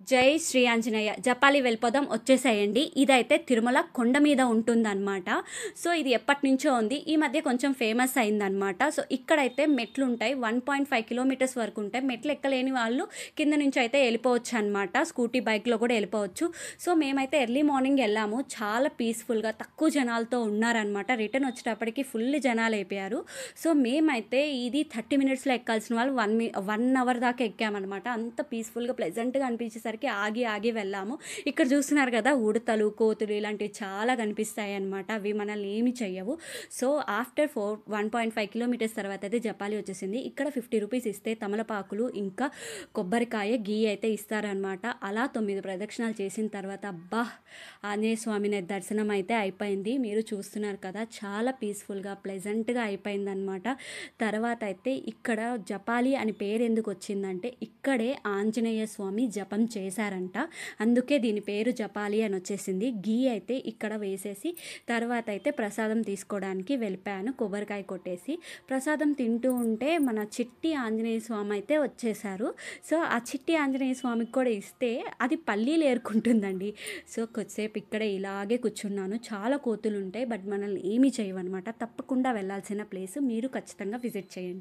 జై శ్రీ ఆంజనేయ జపాలి వెళ్ళిపోదాం వచ్చేసేయండి. ఇదైతే తిరుమల కొండ మీద ఉంటుందన్నమాట. సో ఇది ఎప్పటి నుంచో ఉంది, ఈ మధ్య కొంచెం ఫేమస్ అయిందనమాట. సో ఇక్కడైతే మెట్లు ఉంటాయి, 1.5 కిలోమీటర్స్ వరకు ఉంటాయి. మెట్లు ఎక్కలేని వాళ్ళు కింద నుంచి అయితే వెళ్ళిపోవచ్చు అనమాట, స్కూటీ బైక్లో కూడా వెళ్ళిపోవచ్చు. సో మేమైతే ఎర్లీ మార్నింగ్ వెళ్ళాము, చాలా పీస్ఫుల్గా తక్కువ జనాలతో ఉన్నారనమాట. రిటర్న్ వచ్చేటప్పటికి ఫుల్ జనాలు అయిపోయారు. సో మేమైతే ఇది 30 మినిట్స్లో ఎక్కాల్సిన వాళ్ళు 1 అవర్ దాకా ఎక్కామన్నమాట. అంత పీస్ఫుల్గా ప్లెజెంట్గా అనిపించేసరికి ఆగి ఆగి వెళ్ళాము. ఇక్కడ చూస్తున్నారు కదా, ఉడతలు, కోతులు ఇలాంటివి చాలా కనిపిస్తాయి అనమాట. అవి మనల్ని ఏమి చెయ్యవు. సో ఆఫ్టర్ 1.5 కిలోమీటర్స్ తర్వాత అయితే జపాలి వచ్చేసింది. ఇక్కడ 50 రూపీస్ ఇస్తే తమలపాకులు ఇంకా కొబ్బరికాయ గీ అయితే ఇస్తారనమాట. అలా 9 ప్రదక్షిణాలు చేసిన తర్వాత అబ్బా, ఆంజనేయ స్వామిని దర్శనం అయితే అయిపోయింది. మీరు చూస్తున్నారు కదా, చాలా పీస్ఫుల్గా ప్లెజెంట్గా అయిపోయిందనమాట. తర్వాత అయితే ఇక్కడ జపాలి అని పేరు ఎందుకు వచ్చిందంటే, ఇక్కడే ఆంజనేయ స్వామి జపం చేశారంట, అందుకే దీని పేరు జపాలి అని వచ్చేసింది. గీ అయితే ఇక్కడ వేసేసి తర్వాత అయితే ప్రసాదం తీసుకోవడానికి వెళ్ళిపోయాను. కొబ్బరికాయ కొట్టేసి ప్రసాదం తింటూ ఉంటే మన చిట్టి ఆంజనేయ స్వామి అయితే వచ్చేసారు. సో ఆ చిట్టి ఆంజనేయ స్వామికి కూడా ఇస్తే అది పల్లీలు ఏరుకుంటుందండి. సో కొద్దిసేపు ఇక్కడే ఇలాగే కూర్చున్నాను. చాలా కోతులు ఉంటాయి, బట్ మనల్ని ఏమీ చేయవన్నమాట. తప్పకుండా వెళ్ళాల్సిన ప్లేస్, మీరు ఖచ్చితంగా విజిట్ చేయండి.